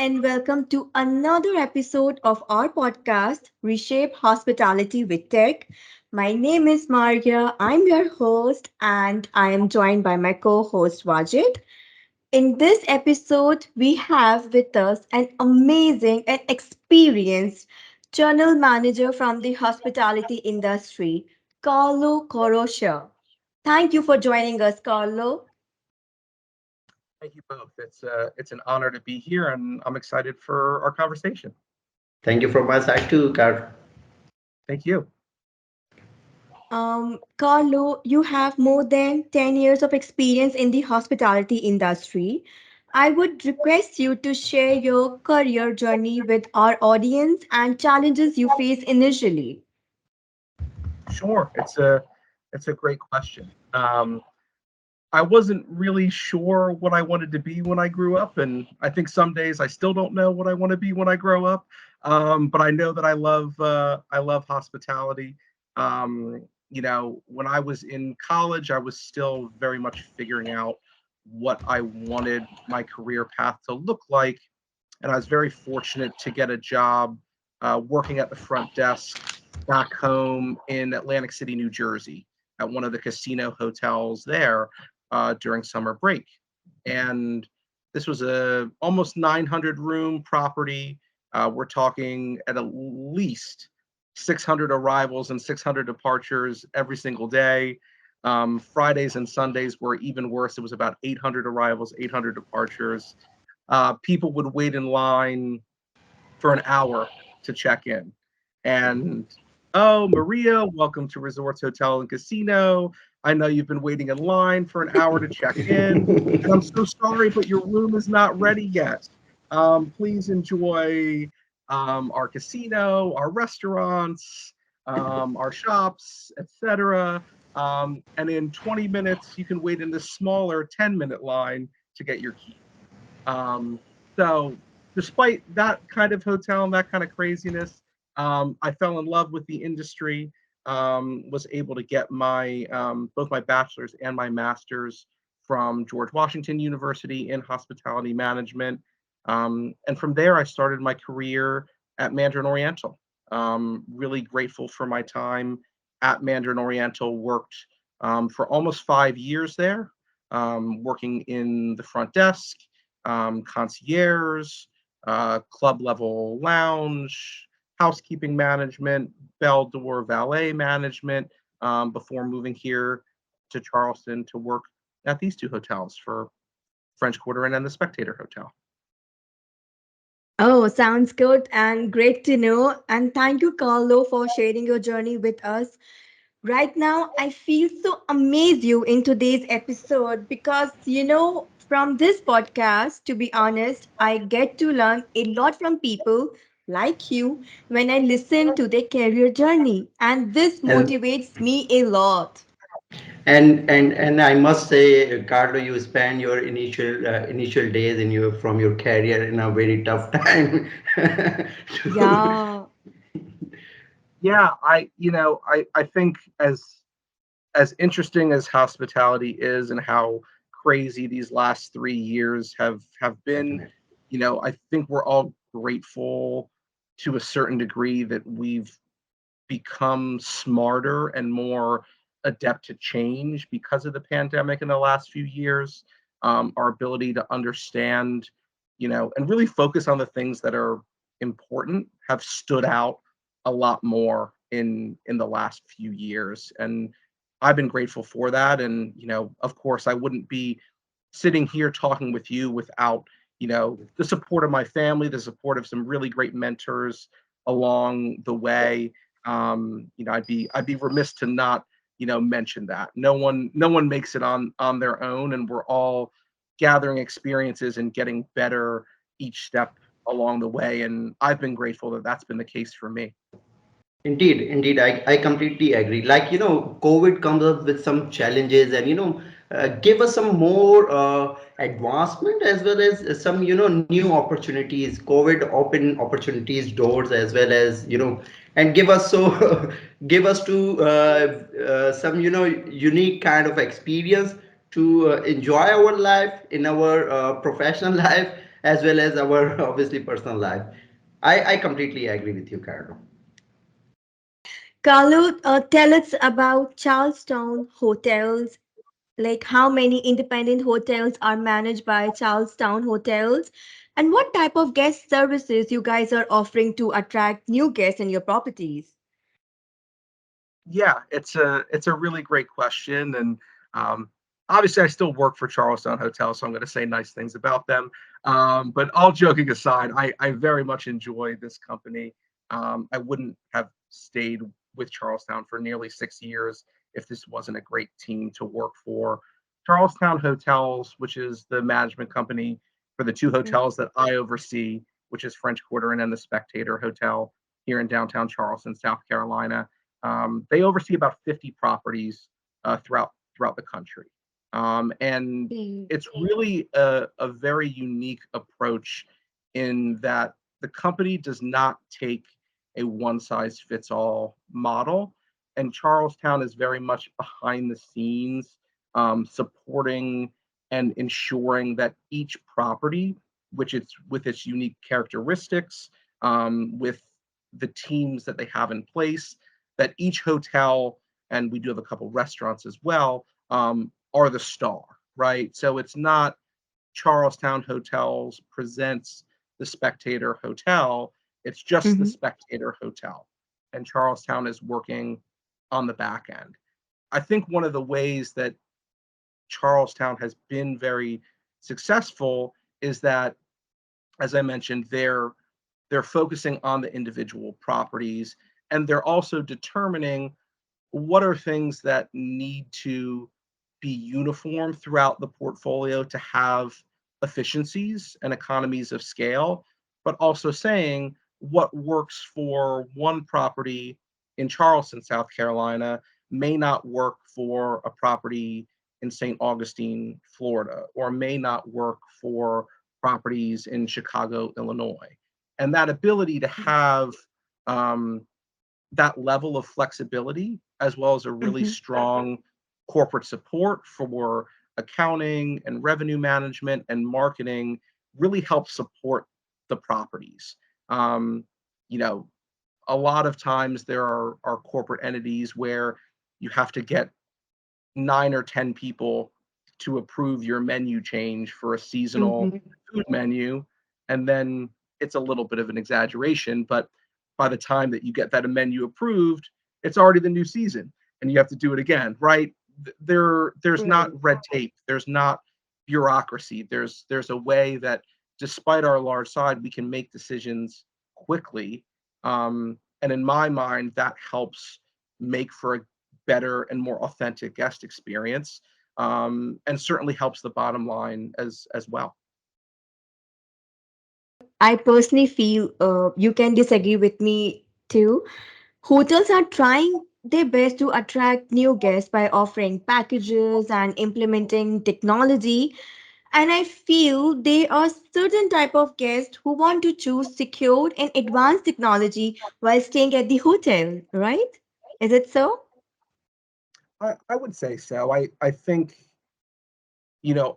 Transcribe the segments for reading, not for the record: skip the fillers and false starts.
and welcome to another episode of our podcast, Reshape Hospitality with Tech. My name is Maria, I'm your host, and I am joined by my co host Wajid. In this episode, we have with us an amazing and experienced general manager from the hospitality industry, Carlo Carroccia. Thank you for joining us, Carlo. Thank you both. It's an honor to be here, and I'm excited for our conversation. Thank you from my side too, Car. Thank you. Carlo, you have more than 10 years of experience in the hospitality industry. I would request you to share your career journey with our audience and challenges you face initially. Sure, it's a great question. I wasn't really sure what I wanted to be when I grew up, and I think some days I still don't know what I want to be when I grow up. But I know that I love hospitality. When I was in college, I was still very much figuring out what I wanted my career path to look like, and I was very fortunate to get a job working at the front desk back home in Atlantic City, New Jersey, at one of the casino hotels there during summer break. And this was a almost 900 room property. We're talking at least 600 arrivals and 600 departures every single day. Fridays and Sundays were even worse. It was about 800 arrivals, 800 departures. People would wait in line for an hour to check in. And oh, Maria, welcome to Resorts Hotel and Casino. I know you've been waiting in line for an hour to check in, and I'm so sorry, but your room is not ready yet. Please enjoy our casino, our restaurants, our shops, etc. And in 20 minutes, you can wait in this smaller 10-minute line to get your key. So despite that kind of hotel and that kind of craziness, I fell in love with the industry. Was able to get my both my bachelor's and my master's from George Washington University in hospitality management. And from there, I started my career at Mandarin Oriental. Really grateful for my time at Mandarin Oriental. Worked for almost 5 years there, working in the front desk, concierge, club level lounge, housekeeping management, bell door valet management, before moving here to Charleston to work at these two hotels for French Quarter Inn and the Spectator Hotel. Oh, sounds good and great to know. And thank you, Carlo, for sharing your journey with us. Right now, I feel so amazed you in today's episode because, from this podcast, to be honest, I get to learn a lot from people like you when I listen to their career journey. And this And motivates me a lot. and I must say, Carlo, you spent your initial days in your from your career in a very tough time. to, Yeah. Yeah, I think as interesting as hospitality is and how crazy these last 3 years have been, Definitely. I think we're all grateful to a certain degree that we've become smarter and more adept to change because of the pandemic in the last few years. Our ability to understand, and really focus on the things that are important have stood out a lot more in the last few years. And I've been grateful for that. And, of course, I wouldn't be sitting here talking with you without, the support of my family, the support of some really great mentors along the way. I'd be remiss to not, mention that. No one makes it on their own, and we're all gathering experiences and getting better each step along the way. And I've been grateful that that's been the case for me. Indeed, I completely agree. Like, COVID comes up with some challenges and, give us some more advancement as well as some, new opportunities. COVID open opportunities, doors as well as, and give us so, give us to some, unique kind of experience to enjoy our life in our professional life as well as our obviously personal life. I completely agree with you, Carlo. Carlo, tell us about Charlestown hotels. Like how many independent hotels are managed by Charlestown Hotels, and what type of guest services you guys are offering to attract new guests in your properties? Yeah, it's a really great question, and um, obviously I still work for Charlestown Hotel, so I'm going to say nice things about them. But all joking aside, I very much enjoy this company. I wouldn't have stayed with Charlestown for nearly 6 years if this wasn't a great team to work for. Charlestown Hotels, which is the management company for the two hotels that I oversee, which is French Quarter and then the Spectator Hotel here in downtown Charleston, South Carolina. They oversee about 50 properties throughout the country, and Mm-hmm. it's really a very unique approach in that the company does not take a one size fits all model, and Charlestown is very much behind the scenes, supporting and ensuring that each property, which it's with its unique characteristics, with the teams that they have in place, that each hotel, and we do have a couple restaurants as well, are the star, right? So it's not Charlestown Hotels presents the Spectator Hotel, it's just the Mm-hmm. Spectator Hotel. And Charlestown is working on the back end. I think one of the ways that Charlestown has been very successful is that, as I mentioned, they're focusing on the individual properties, and they're also determining what are things that need to be uniform throughout the portfolio to have efficiencies and economies of scale, but also saying what works for one property in Charleston, South Carolina, may not work for a property in St. Augustine, Florida, or may not work for properties in Chicago, Illinois. And that ability to have um, that level of flexibility, as well as a really Mm-hmm. strong corporate support for accounting and revenue management and marketing, really helps support the properties. Um, you know, a lot of times there are corporate entities where you have to get 9 or 10 people to approve your menu change for a seasonal Mm-hmm. food menu. And then it's a little bit of an exaggeration, but by the time that you get that menu approved, it's already the new season and you have to do it again, right? There's not Right. red tape, there's not bureaucracy. There's a way that despite our large size, we can make decisions quickly. And in my mind, that helps make for a better and more authentic guest experience, and certainly helps the bottom line as well. I personally feel you can disagree with me too. Hotels are trying their best to attract new guests by offering packages and implementing technology. And I feel there are certain type of guests who want to choose secured and advanced technology while staying at the hotel, right? Is it so? I would say so. I think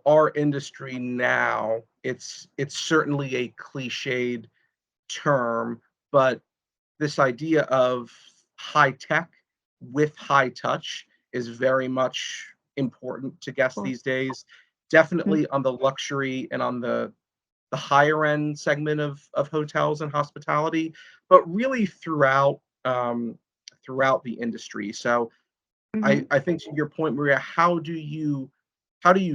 our industry now, it's certainly a cliched term, but this idea of high tech with high touch is very much important to guests Oh. these days. Mm, Definitely on the luxury and on the higher end segment of hotels and hospitality, but really throughout the industry. So mhm. I think to your point, Maria, how do you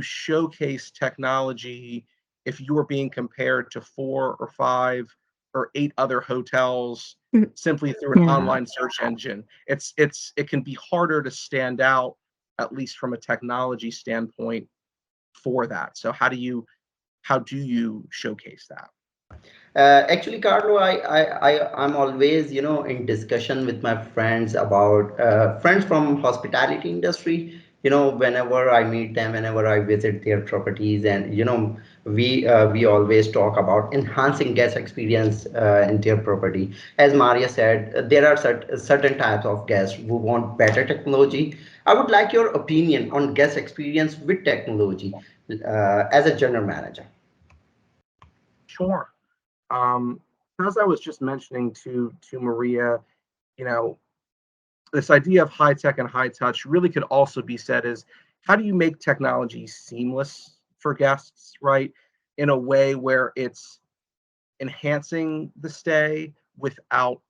showcase technology if you're being compared to 4 or 5 or 8 other hotels Mm, simply through an yeah. online search engine? It can be harder to stand out, at least from a technology standpoint, for that. So how do you showcase that? Actually, Carlo, I'm always, in discussion with my friends about friends from hospitality industry. Whenever I meet them, whenever I visit their properties, and we always talk about enhancing guest experience in their property. As Maria said, there are certain types of guests who want better technology. I would like your opinion on guest experience with technology as a general manager. Sure. Um, as I was just mentioning to Maria, you know, this idea of high tech and high touch really could also be said as how do you make technology seamless for guests, right? In a way where it's enhancing the stay without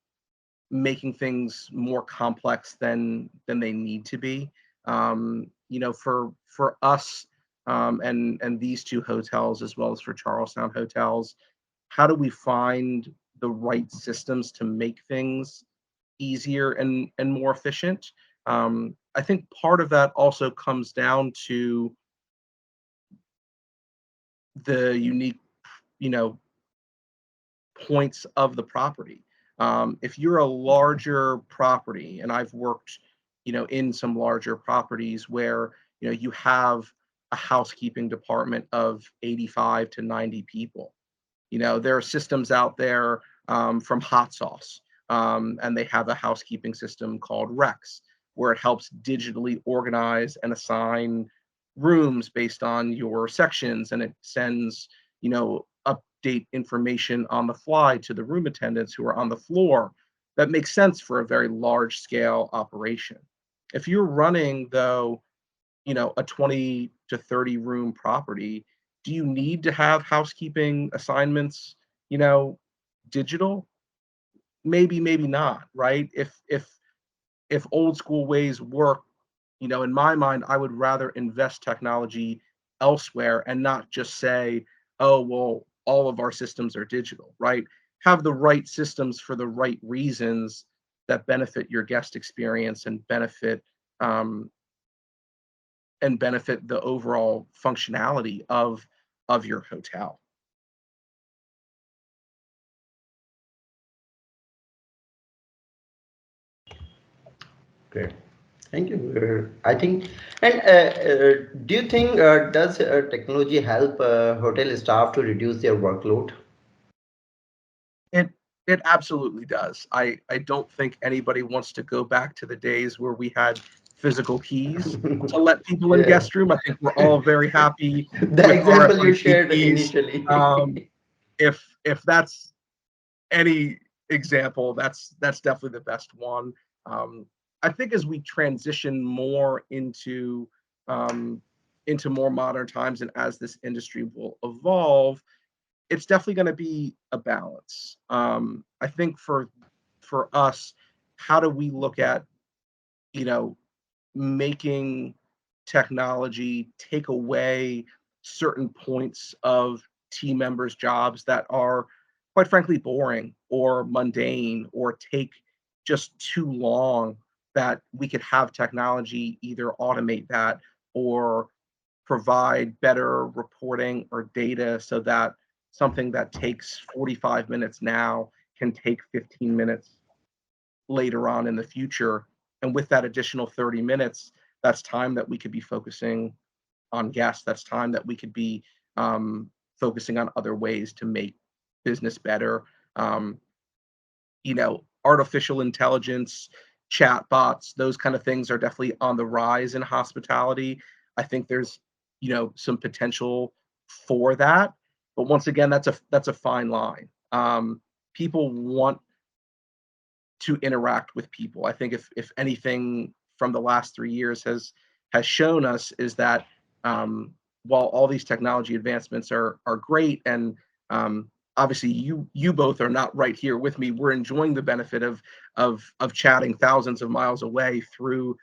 making things more complex than they need to be. For us, and these two hotels as well as for Charlestown hotels, how do we find the right systems to make things easier and more efficient? I think part of that also comes down to the unique, you know, points of the property. If you're a larger property, and I've worked, in some larger properties where, you have a housekeeping department of 85 to 90 people. There are systems out there, from Hot Sauce, and they have a housekeeping system called Rex, where it helps digitally organize and assign rooms based on your sections, and it sends, update information on the fly to the room attendants who are on the floor. That makes sense for a very large scale operation. If you're running, though, a 20 to 30 room property, do you need to have housekeeping assignments, you know, digital? Maybe, maybe not, right? If old school ways work, in my mind, I would rather invest technology elsewhere and not just say, oh, well, all of our systems are digital, right? Have the right systems for the right reasons that benefit your guest experience um, and benefit the overall functionality of your hotel. Great. Thank you. I think, and do you think does technology help hotel staff to reduce their workload? It it absolutely does. I don't think anybody wants to go back to the days where we had physical keys to let people in Yeah, guest room. I think we're all very happy the with example you RFID shared keys. Um, initially. if that's any example, that's definitely the best one. Um, I think as we transition more um, into more modern times and as this industry will evolve, it's definitely going to be a balance. I think for us, how do we look at, you know making technology take away certain points of team members' jobs that are, quite frankly, boring or mundane or take just too long, that we could have technology either automate that or provide better reporting or data so that something that takes 45 minutes now can take 15 minutes later on in the future. And with that additional 30 minutes, that's time that we could be focusing on guests. That's time that we could be, focusing on other ways to make business better. Um, Artificial intelligence, chat bots, those kind of things are definitely on the rise in hospitality. I think there's, some potential for that. But once again, that's a fine line. People want to interact with people. I think if anything from the last 3 years has shown us is that, while all these technology advancements are great, and obviously you both are not right here with me, we're enjoying the benefit of chatting thousands of miles away through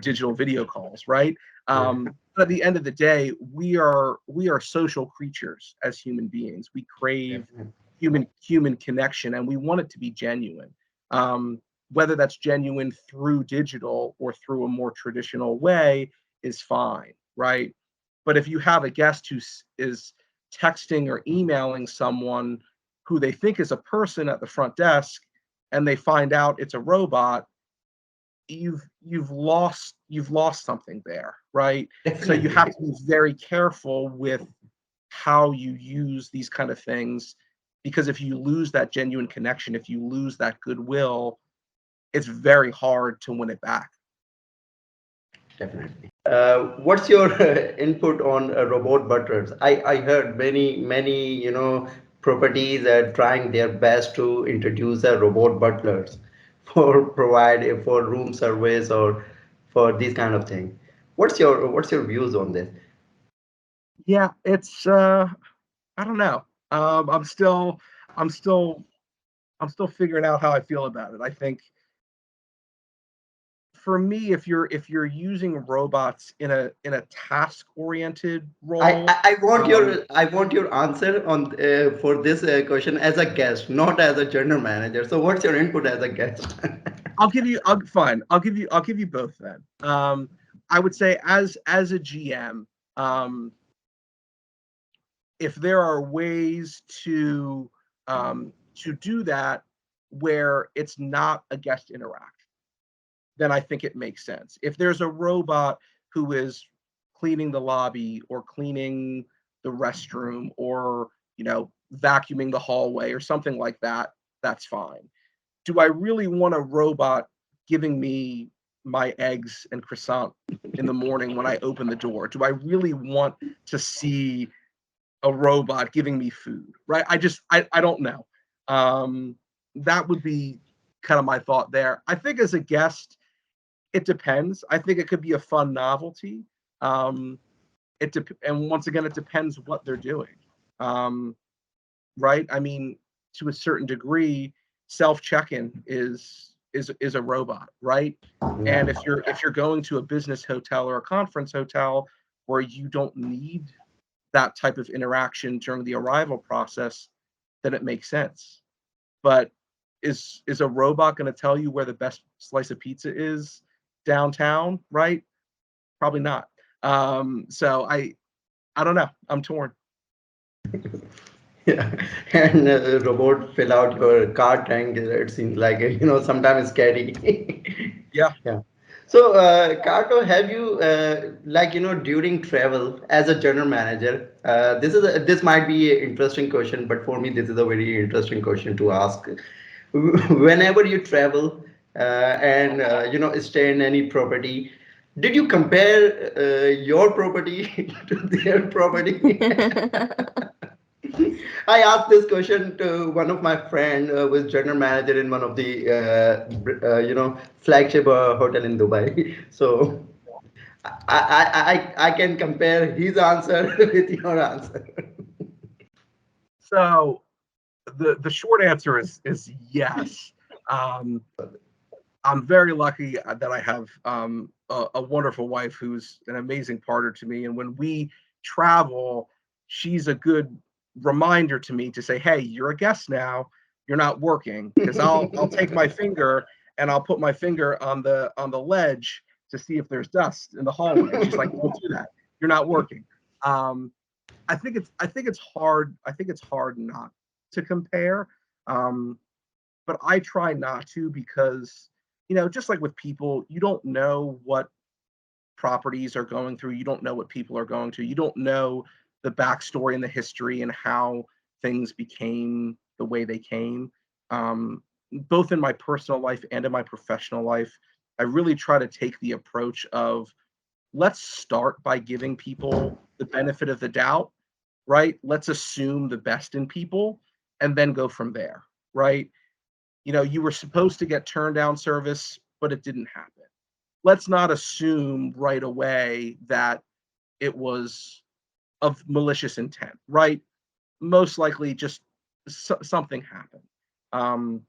digital video calls, right? Yeah, But at the end of the day, we are social creatures as human beings. We crave definitely. human connection, and we want it to be genuine. Um, Whether that's genuine through digital or through a more traditional way is fine, right? But if you have a guest who is texting or emailing someone who they think is a person at the front desk, and they find out it's a robot, you've lost something there, right? So you have Definitely. to be very careful with how you use these kind of things, because if you lose that genuine connection, if you lose that goodwill, it's very hard to win it back. Definitely. What's your input on robot butlers? I heard many, many, properties are trying their best to introduce a robot butlers for provide for room service or for these kind of thing. What's your views on this? Yeah, it's I don't know. I'm still I'm still I'm still figuring out how I feel about it. I think for me, if you're using robots in a task oriented role, um, I want your answer on for this question as a guest, not as a general manager. So what's your input as a guest? I'll give you both then. I would say as a GM, um, if there are ways to do that where it's not a guest interaction, then I think it makes sense. If there's a robot who is cleaning the lobby or cleaning the restroom or, vacuuming the hallway or something like that, that's fine. Do I really want a robot giving me my eggs and croissant in the morning when I open the door? Do I really want to see a robot giving me food? Right? I don't know. Um, that would be kind of my thought there. I think as a guest, it depends. I think it could be a fun novelty. Um, and once again, it depends what they're doing. Um, right? I mean, to a certain degree, self check-in is a robot, right? And Yeah. if you're going to a business hotel or a conference hotel where you don't need that type of interaction during the arrival process, then it makes sense. But is a robot going to tell you where the best slice of pizza is downtown, right? Probably not. So I don't know. I'm torn. Yeah, and robot fill out your car tank. It seems like sometimes scary. Yeah. Yeah. So, Carto, have you during travel as a general manager? This might be an interesting question, but for me, this is a very interesting question to ask. Whenever you travel and stay in any property, did you compare your property to their property? I asked this question to one of my friend who was general manager in one of the flagship hotel in Dubai. So I can compare his answer with your answer. So the short answer is yes. Um, I'm very lucky that I have a wonderful wife who's an amazing partner to me. And when we travel, she's a good reminder to me to say, "Hey, you're a guest now. You're not working." Because I'll take my finger and I'll put my finger on the ledge to see if there's dust in the hallway. And she's like, "Don't do that. You're not working." Um, I think it's hard. I think it's hard not to compare. Um, but I try not to because, just like with people, you don't know what properties are going through. You don't know what people are going through. You don't know the backstory and the history and how things became the way they came. Um, Both in my personal life and in my professional life, I really try to take the approach of let's start by giving people the benefit of the doubt, right? Let's assume the best in people and then go from there, right? You were supposed to get turn down service, but it didn't happen. Let's not assume right away that it was of malicious intent, right? Most likely just something happened. Um,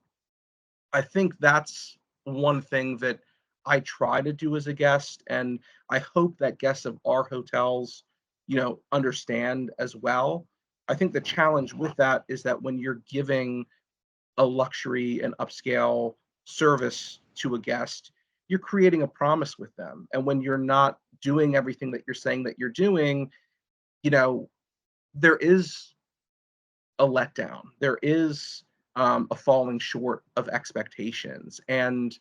I think that's one thing that I try to do as a guest, and I hope that guests of our hotels, understand as well. I think the challenge with that is that when you're giving a luxury and upscale service to a guest, you're creating a promise with them. And when you're not doing everything that you're saying that you're doing, you know, there is a letdown. There is a falling short of expectations. And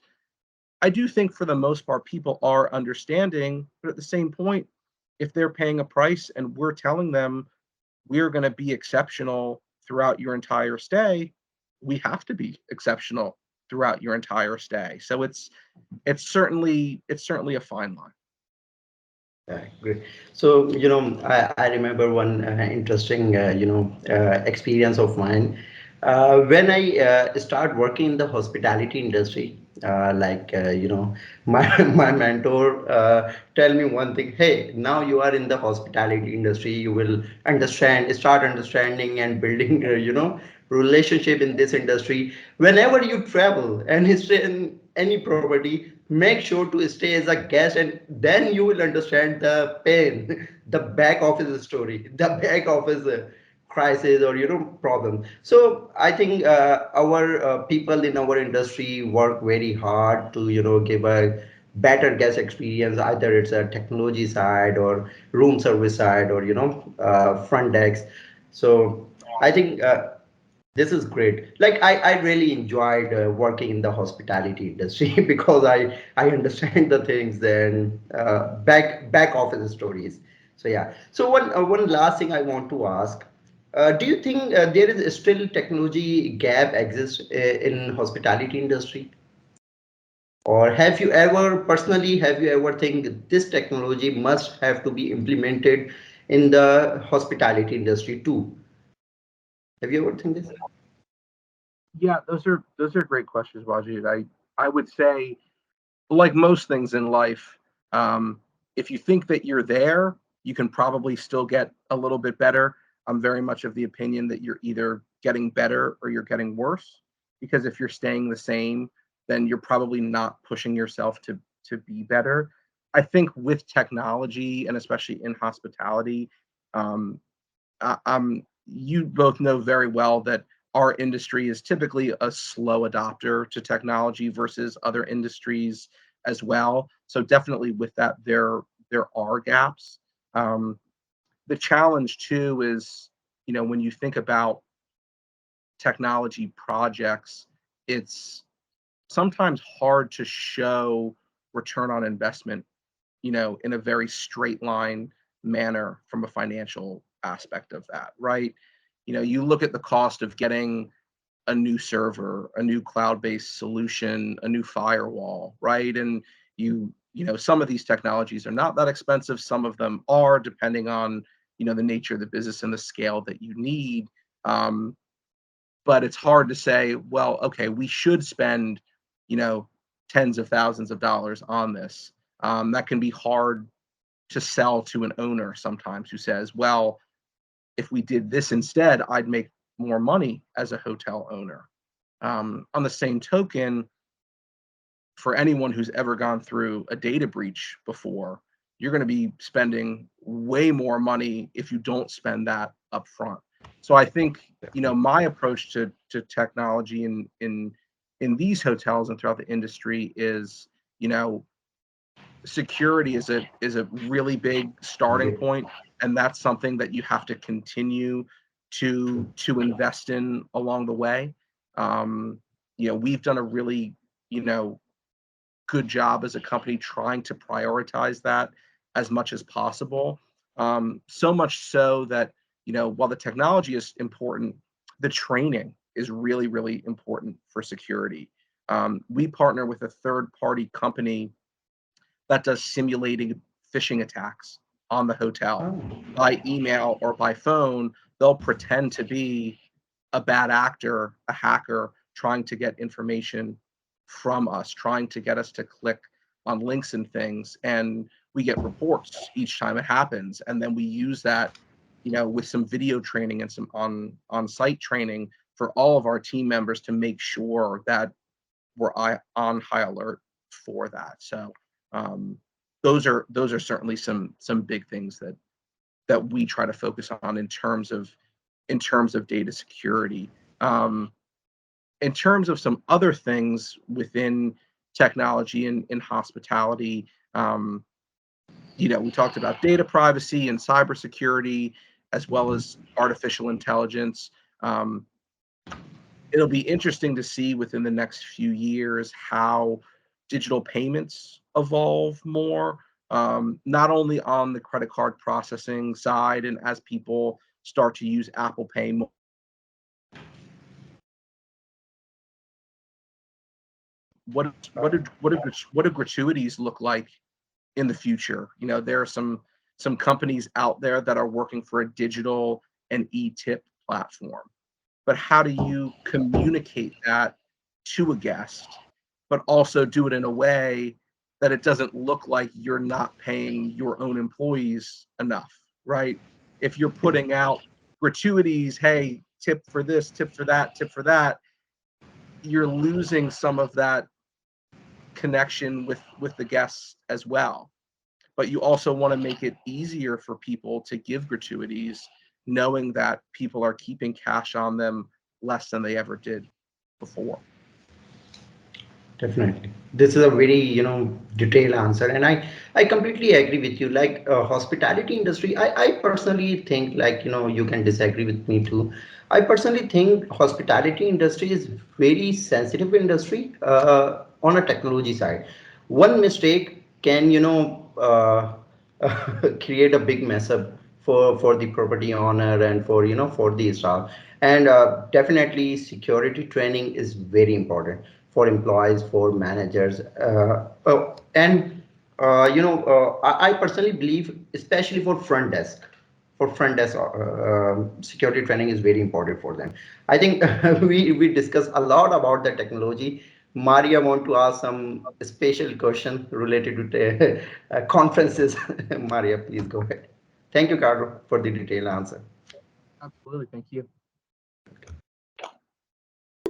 I do think for the most part, people are understanding. But at the same point, if they're paying a price and we're telling them we're going to be exceptional throughout your entire stay, we have to be exceptional throughout your entire stay. So it's certainly a fine line. Yeah, great. So, I remember one interesting, experience of mine. When I start working in the hospitality industry, my my mentor tell me one thing. Hey, now you are in the hospitality industry, you will start understanding and building, relationship in this industry. Whenever you travel and stay in any property, make sure to stay as a guest, and then you will understand the pain, the back office story, the back office crisis, or problem. So I think our people in our industry work very hard to give a better guest experience, either it's a technology side or room service side, or front desk. So I think this is great. Like I really enjoyed working in the hospitality industry because I understand the things and back office stories. So yeah. So one last thing I want to ask. Do you think there is still technology gap exists in hospitality industry? Or have you ever think this technology must have to be implemented in the hospitality industry too? Have you ever think this? Yeah, those are great questions, Wajid. I would say, like most things in life, um, if you think that you're there, you can probably still get a little bit better. I'm very much of the opinion that you're either getting better or you're getting worse. Because if you're staying the same, then you're probably not pushing yourself to be better. I think with technology and especially in hospitality, um, you both know very well that our industry is typically a slow adopter to technology versus other industries as well. So definitely with that, there are gaps. Um, the challenge too is, when you think about technology projects, it's sometimes hard to show return on investment, in a very straight line manner from a financial aspect of that, right? You look at the cost of getting a new server, a new cloud-based solution, a new firewall, right? And some of these technologies are not that expensive. Some of them are, depending on, the nature of the business and the scale that you need. Um, but it's hard to say, well, okay, we should spend, you know, tens of thousands of dollars on this. That can be hard to sell to an owner sometimes who says, well, if we did this instead, I'd make more money as a hotel owner. On the same token, for anyone who's ever gone through a data breach before, you're going to be spending way more money if you don't spend that up front. So I think, my approach to technology in these hotels and throughout the industry is, you know, security is a really big starting Great. point, and that's something that you have to continue to invest in along the way. Um, we've done a really, you know, good job as a company trying to prioritize that as much as possible. So much so that, while the technology is important, the training is really, really important for security. We partner with a third party company that does simulating phishing attacks on the hotel Oh. by email or by phone. They'll pretend to be a bad actor, a hacker, trying to get information from us, trying to get us to click on links and things. And we get reports each time it happens. And then we use that, with some video training and some on site training for all of our team members to make sure that we're on high alert for that. So um, those are certainly some big things that we try to focus on in terms of data security. Um, in terms of some other things within technology and in hospitality, we talked about data privacy and cybersecurity, as well as artificial intelligence. Um, it'll be interesting to see within the next few years how digital payments evolve more, not only on the credit card processing side and as people start to use Apple Pay more. What do gratuities look like in the future. There are some companies out there that are working for a digital and e-tip platform. But how do you communicate that to a guest, but also do it in a way that it doesn't look like you're not paying your own employees enough, right? If you're putting out gratuities, hey, tip for this, tip for that, tip for that, you're losing some of that connection with the guests as well. But you also want to make it easier for people to give gratuities, knowing that people are keeping cash on them less than they ever did before. Definitely. This is a very, detailed answer, and I completely agree with you. Like hospitality industry, I personally think, like, you can disagree with me too. I personally think hospitality industry is very sensitive industry on a technology side. One mistake can, create a big mess up for the property owner and for the staff. And definitely security training is very important for employees, for managers, and I personally believe, especially for front desk security training is very important for them. I think we discuss a lot about the technology. Maria want to ask some special question related to the conferences. Maria, please go ahead. Thank you, Carlo, for the detailed answer. Absolutely. Thank you.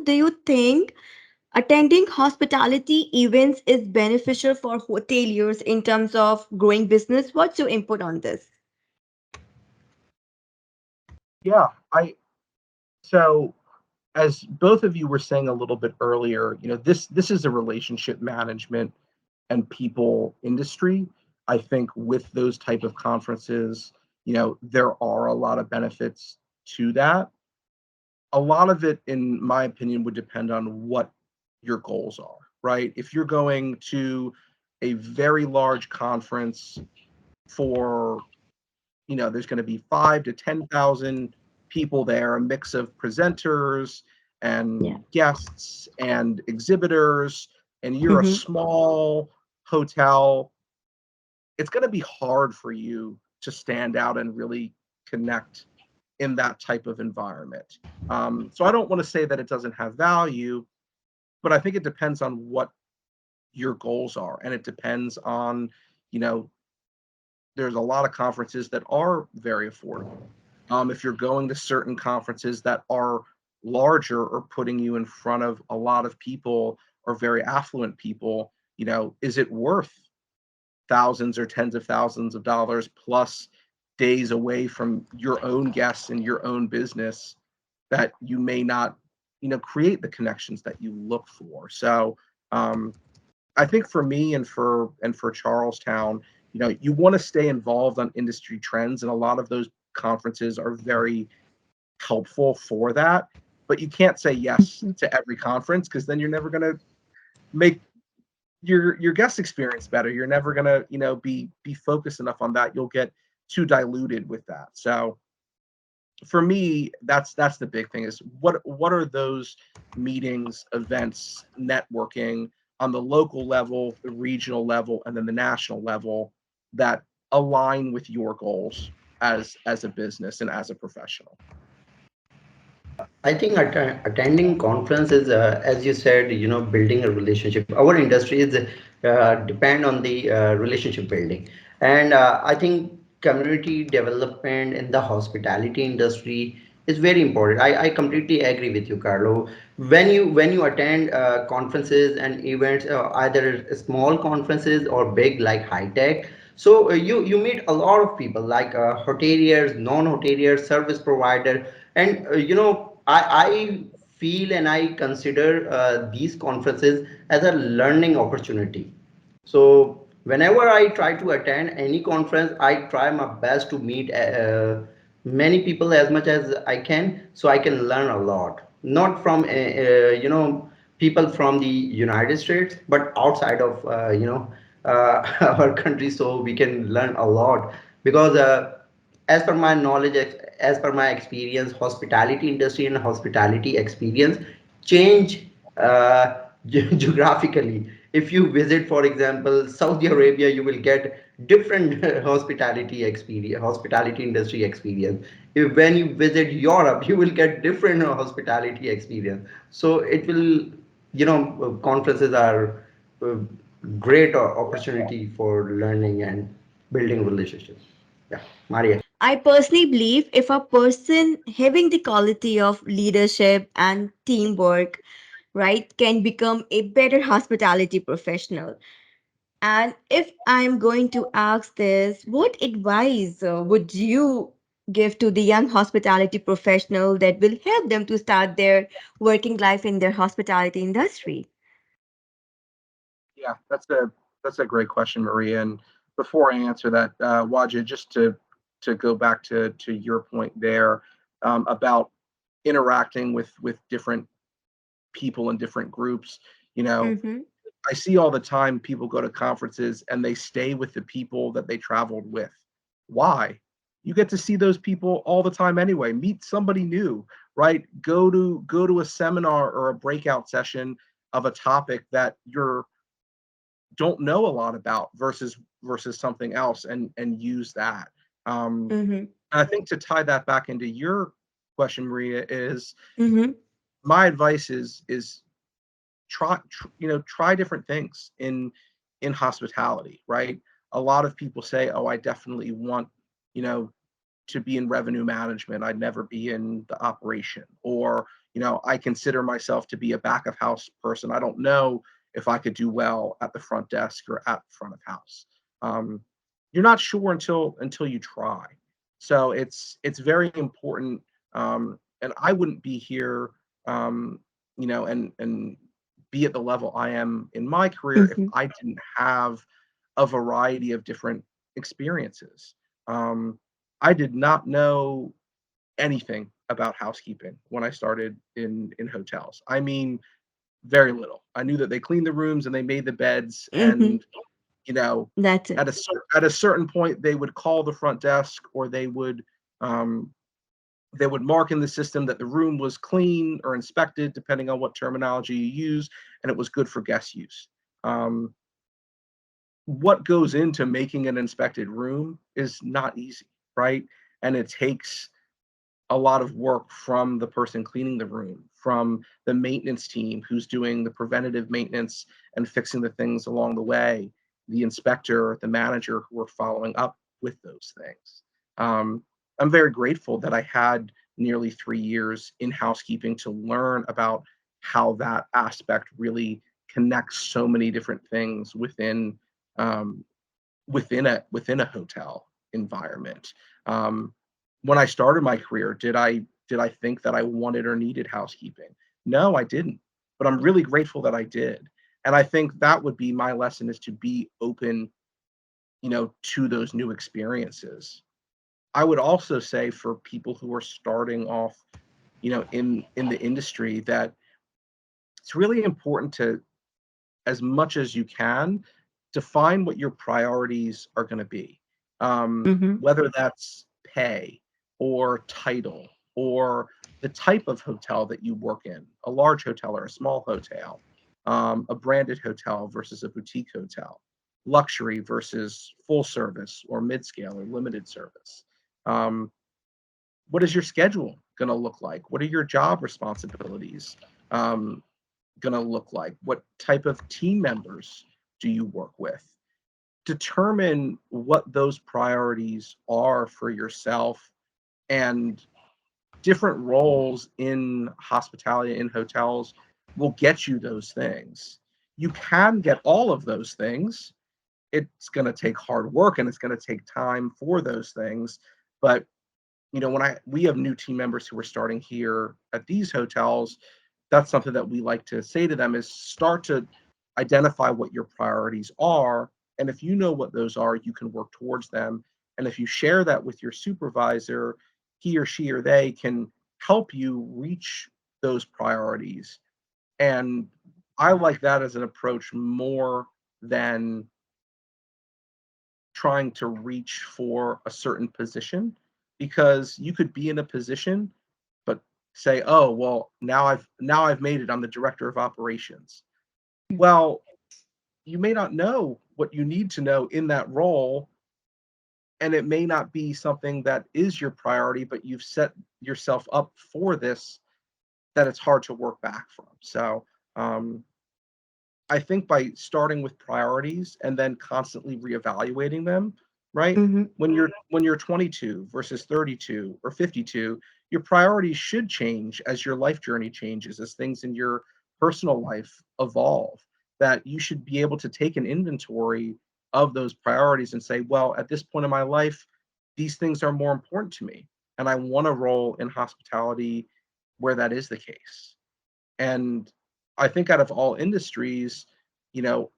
Do you think attending hospitality events is beneficial for hoteliers in terms of growing business? What's your input on this? Yeah, I so as both of you were saying a little bit earlier, this is a relationship management and people industry. I think with those type of conferences, there are a lot of benefits to that. A lot of it, in my opinion, would depend on what your goals are, right? If you're going to a very large conference for, there's going to be 5 to 10,000 people there, a mix of presenters and Yeah. guests and exhibitors, and you're a Mm-hmm. small hotel, it's going to be hard for you to stand out and really connect in that type of environment. So I don't want to say that it doesn't have value, but I think it depends on what your goals are. And it depends on, you know, there's a lot of conferences that are very affordable. If you're going to certain conferences that are larger or putting you in front of a lot of people or very affluent people, is it worth thousands or tens of thousands of dollars plus days away from your own guests and your own business that you may not, create the connections that you look for. So I think for me and for Charlestown, you want to stay involved on industry trends, and a lot of those conferences are very helpful for that. But you can't say yes to every conference because then you're never going to make your guest experience better. You're never going to be focused enough on that. You'll get too diluted with that. So for me, that's the big thing is what are those meetings, events, networking on the local level, the regional level, and then the national level that align with your goals as a business and as a professional. I think attending conferences, as you said, building a relationship. Our industry is depend on the relationship building, and I think community development in the hospitality industry is very important. I completely agree with you, Carlo. When you attend conferences and events, either small conferences or big like high tech, so you meet a lot of people like hoteliers, non-hoteliers, service provider, and I feel and I consider these conferences as a learning opportunity. So whenever I try to attend any conference, I try my best to meet many people as much as I can, so I can learn a lot. Not from people from the United States, but outside of our country, so we can learn a lot because. As per my knowledge, as per my experience, hospitality industry and hospitality experience change geographically. if you visit, for example, Saudi Arabia, you will get different hospitality experience, hospitality industry experience. If when you visit Europe, you will get different hospitality experience. So it will, conferences are uh, great opportunity for learning and building relationships. Yeah, Maria. I personally believe if a person having the quality of leadership and teamwork, right, can become a better hospitality professional. And if I'm going to ask this, what advice would you give to the young hospitality professional that will help them to start their working life in their hospitality industry? Yeah, that's a great question, Maria. And before I answer that, Wajid, just to go back to your point there, about interacting with different people in different groups. You know, Mm-hmm. I see all the time people go to conferences and they stay with the people that they traveled with. Why? You get to see those people all the time anyway. Meet somebody new, right? Go to a seminar or a breakout session of a topic that you don't know a lot about versus something else, and use that. Um, Mm-hmm. I think to tie that back into your question, Maria, is Mm-hmm. my advice is try different things in hospitality, right? A lot of people say, oh, I definitely want you know to be in revenue management. I'd never be in the operation. Or, I consider myself to be a back of house person. I don't know if I could do well at the front desk or at front of house. um, you're not sure until you try. So it's very important. And I wouldn't be here, um, and be at the level I am in my career if Mm-hmm. I didn't have a variety of different experiences. Um, I did not know anything about housekeeping when I started in hotels. I mean, very little. I knew that they cleaned the rooms and they made the beds, Mm-hmm. and you know, That's it. at a certain point, they would call the front desk, or um, they would mark in the system that the room was clean or inspected, depending on what terminology you use, and it was good for guest use. Um, what goes into making an inspected room is not easy, right? And it takes a lot of work from the person cleaning the room, from the maintenance team who's doing the preventative maintenance and fixing the things along the way, the inspector, the manager who are following up with those things. Um, I'm very grateful that I had nearly 3 years in housekeeping to learn about how that aspect really connects so many different things um, within a hotel environment. Um, when I started my career, did I think that I wanted or needed housekeeping? No, I didn't. But I'm really grateful that I did. And I think that would be my lesson, is to be open, to those new experiences. I would also say for people who are starting off, in the industry, that it's really important to, as much as you can, define what your priorities are going to be. Mm-hmm. Whether that's pay or title or the type of hotel that you work in, a large hotel or a small hotel, a branded hotel versus a boutique hotel, luxury versus full service or mid scale or limited service. Um, what is your schedule going to look like? What are your job responsibilities? Um, going to look like? What type of team members do you work with? Determine what those priorities are for yourself, and different roles in hospitality, in hotels, will get you those things. You can get all of those things. It's going to take hard work and it's going to take time for those things. But when we have new team members who are starting here at these hotels, that's something that we like to say to them, is start to identify what your priorities are. And if you know what those are, you can work towards them. And if you share that with your supervisor, he or she or they can help you reach those priorities. And I like that as an approach more than trying to reach for a certain position, because you could be in a position but say, oh well, now I've made it, I'm the director of operations. Well, you may not know what you need to know in that role, and it may not be something that is your priority, but you've set yourself up for this, that it's hard to work back from. So um, I think by starting with priorities and then constantly reevaluating them, right? Mm-hmm. When you're 22 versus 32 or 52, your priorities should change as your life journey changes, as things in your personal life evolve. That you should be able to take an inventory of those priorities and say, well, at this point in my life, these things are more important to me, and I want to roll in hospitality where that is the case. And I think out of all industries,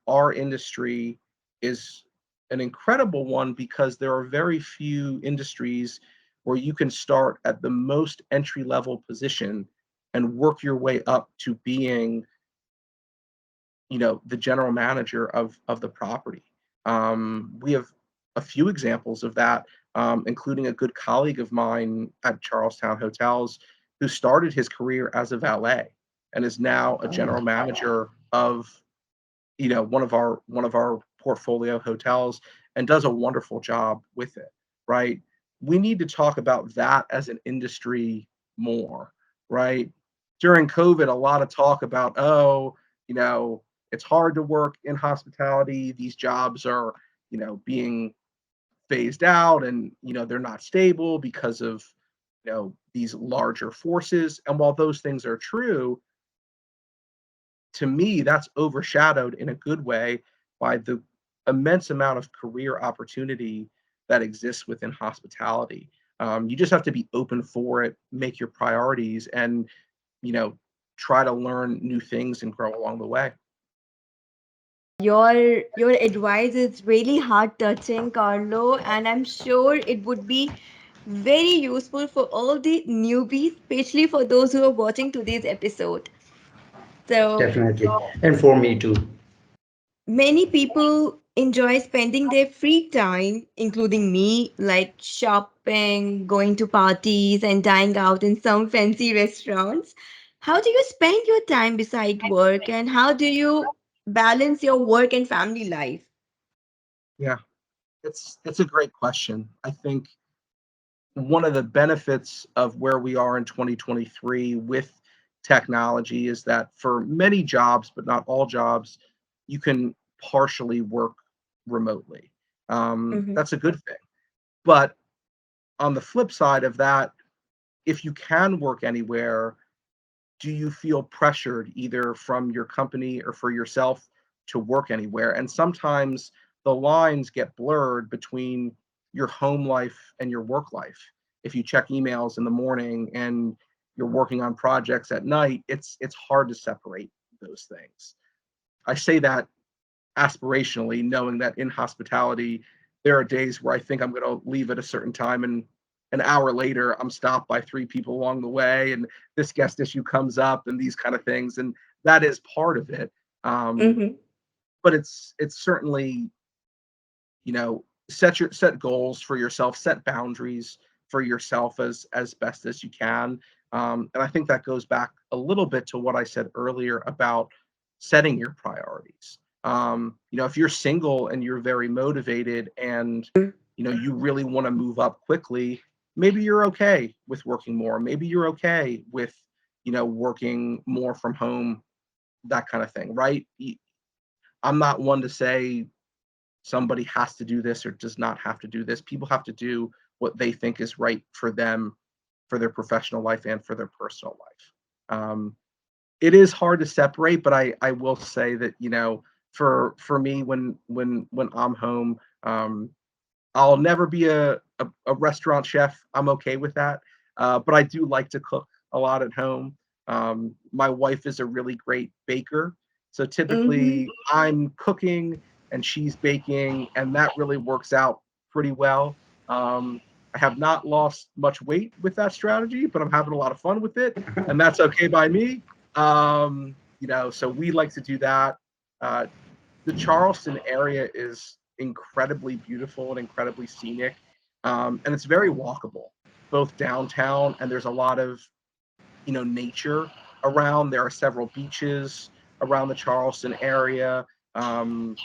our industry is an incredible one because there are very few industries where you can start at the most entry level position and work your way up to being, the general manager of the property. We have a few examples of that, including a good colleague of mine at Charlestown Hotels who started his career as a valet and is now a general manager of, one of our portfolio hotels, and does a wonderful job with it, right? We need to talk about that as an industry more, right? During COVID, a lot of talk about, oh, you know, it's hard to work in hospitality. These jobs are, being phased out, and they're not stable because of these larger forces. And while those things are true, to me, that's overshadowed in a good way by the immense amount of career opportunity that exists within hospitality. You just have to be open for it, make your priorities, and you know, try to learn new things and grow along the way. Your advice is really heart touching, Carlo, and I'm sure it would be very useful for all the newbies, especially for those who are watching today's episode. So Definitely. And for me too. many people enjoy spending their free time, including me, like shopping, going to parties, and dining out in some fancy restaurants. How do you spend your time beside work, and how do you balance your work and family life? Yeah, it's a great question. I think one of the benefits of where we are in 2023 with technology is that for many jobs, but not all jobs, you can partially work remotely. Mhm. That's a good thing. But on the flip side of that, if you can work anywhere, do you feel pressured either from your company or for yourself to work anywhere? And sometimes the lines get blurred between your home life and your work life. If you check emails in the morning and you're working on projects at night, it's hard to separate those things. I say that aspirationally, knowing that in hospitality, there are days where I think I'm going to leave at a certain time, and an hour later, I'm stopped by three people along the way, and this guest issue comes up, and these kind of things, and that is part of it. Um, Mhm. but it's certainly, set goals for yourself, set boundaries for yourself as best as you can. And I think that goes back a little bit to what I said earlier about setting your priorities. If you're single and you're very motivated, and you really want to move up quickly, maybe you're okay with working more. Maybe you're okay with working more from home, that kind of thing, right? I'm not one to say somebody has to do this or does not have to do this. People have to do what they think is right for them, for their professional life and for their personal life. It is hard to separate, but I will say that for me, when I'm home, I'll never be a restaurant chef. I'm okay with that, but I do like to cook a lot at home. My wife is a really great baker, so Mhm. typically I'm cooking and she's baking, and that really works out pretty well. I have not lost much weight with that strategy, but I'm having a lot of fun with it, and that's okay by me. So we like to do that. Uh, the Charleston area is incredibly beautiful and incredibly scenic, and it's very walkable, both downtown, and there's a lot of nature around. There are several beaches around the Charleston area. um,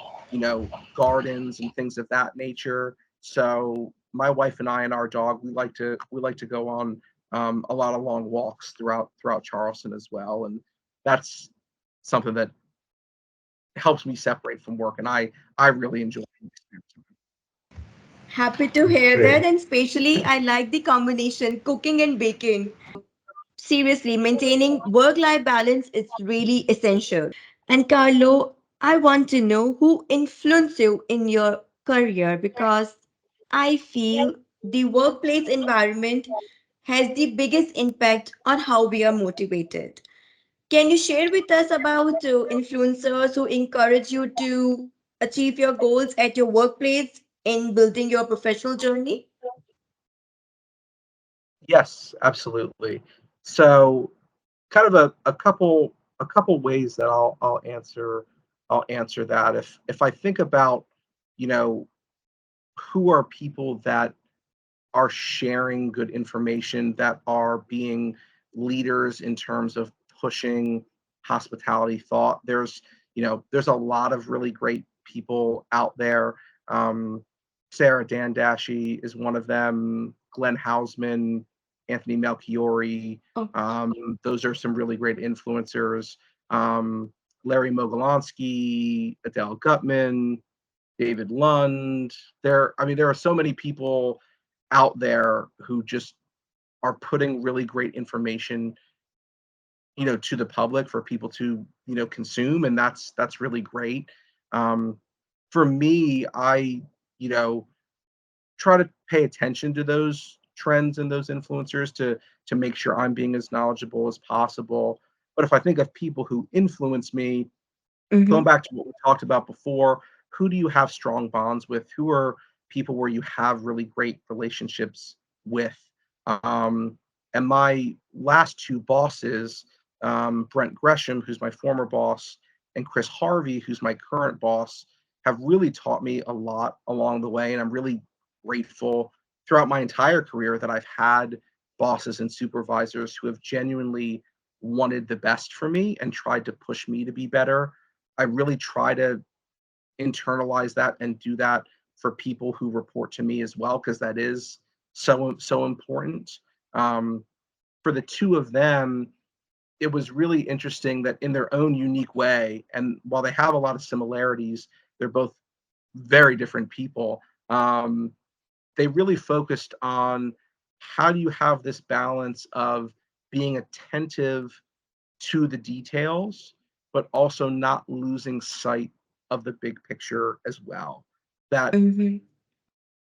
gardens and things of that nature. So my wife and I and our dog, we like to go on a lot of long walks throughout Charleston as well, and that's something that helps me separate from work, and I really enjoy it. Happy to hear that, Great. and especially I like the combination cooking and baking. Seriously, maintaining work life balance is really essential. And Carlo, I want to know who influenced you in your career because I feel the workplace environment has the biggest impact on how we are motivated. Can you share with us about influencers who encourage you to achieve your goals at your workplace in building your professional journey? Yes, absolutely. So kind of a couple ways that I'll answer that. If I think about, you know, who are people that are sharing good information, that are being leaders in terms of pushing hospitality thought. There's a lot of really great people out there. Um, Sarah Dandashy is one of them. Glenn Hausman, Anthony Melchiori. Oh, Those are some really great influencers. Um, Larry Mogolansky, Adele Gutman, David Lund. There are so many people out there who just are putting really great information, to the public for people to, consume, and that's really great. Um, for me, I, you know, try to pay attention to those trends and those influencers to make sure I'm being as knowledgeable as possible. But if I think of people who influence me, going mm-hmm, back to what we talked about before, who do you have strong bonds with? Who are people where you have really great relationships with? Um, and my last two bosses, Brent Gresham, who's my former boss, and Chris Harvey, who's my current boss, have really taught me a lot along the way. And I'm really grateful throughout my entire career that I've had bosses and supervisors who have genuinely wanted the best for me and tried to push me to be better. I really try to internalize that and do that for people who report to me as well, because that is so important. Um, for the two of them, it was really interesting that in their own unique way, and while they have a lot of similarities, they're both very different people. They really focused on how do you have this balance of being attentive to the details, but also not losing sight of the big picture as well. That mm-hmm,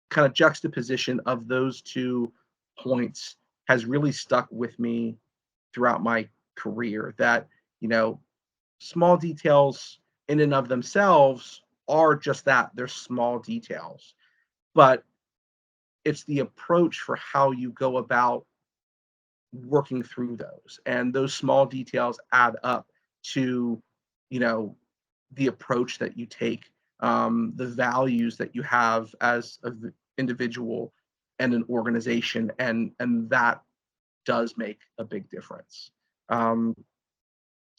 kind of juxtaposition of those two points has really stuck with me throughout my career. That, you know, small details in and of themselves are just that, they're small details. But it's the approach for how you go about working through those. And those small details add up to, you know, the approach that you take, the values that you have as an individual and an organization, and that does make a big difference. Um,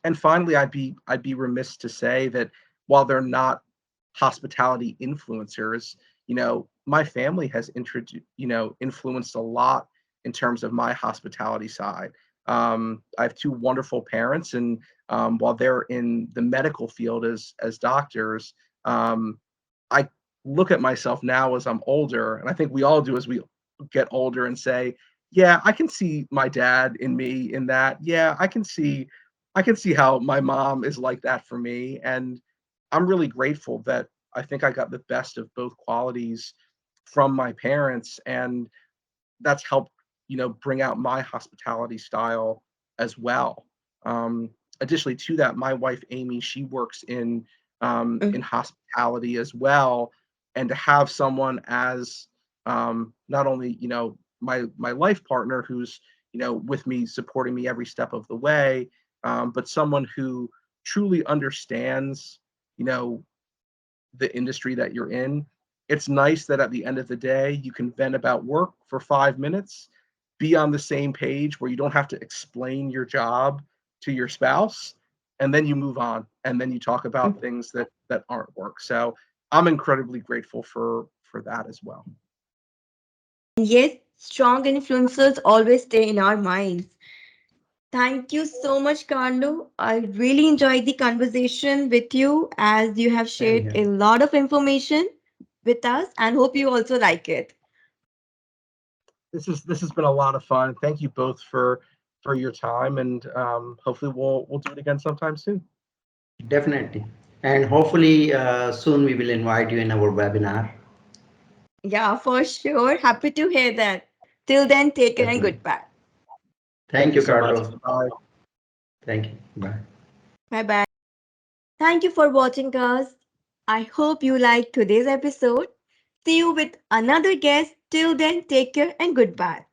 and finally, I'd be remiss to say that while they're not hospitality influencers, my family has introduced, influenced a lot in terms of my hospitality side. I have two wonderful parents, and while they're in the medical field as doctors, I look at myself now as I'm older, and I think we all do as we get older, and say, yeah, I can see my dad in me in that. Yeah, I can see how my mom is like that for me. And I'm really grateful that I think I got the best of both qualities from my parents. And that's helped, bring out my hospitality style as well. Um, Additionally to that, my wife Amy, she works in hospitality as well, and to have someone as not only my life partner who's with me, supporting me every step of the way, but someone who truly understands you know the industry that you're in. It's nice that at the end of the day, you can vent about work for 5 minutes, be on the same page where you don't have to explain your job to your spouse, and then you move on, and then you talk about things that that aren't work. So I'm incredibly grateful for that as well. And yes, strong influencers always stay in our minds. Thank you so much, Carlo. I really enjoyed the conversation with you as you have Same shared here. a lot of information with us and hope you also like it. This has been a lot of fun. Thank you both for your time, and hopefully we'll do it again sometime soon. Definitely. And hopefully soon we will invite you in our webinar. Yeah, for sure. Happy to hear that. Till then, take care and Definitely. goodbye. Thank Thank you you, so much. Carlo. Bye. Thank you. Bye. Bye bye. Thank you for watching us. I hope you liked today's episode. See you with another guest. Till then, take care and goodbye.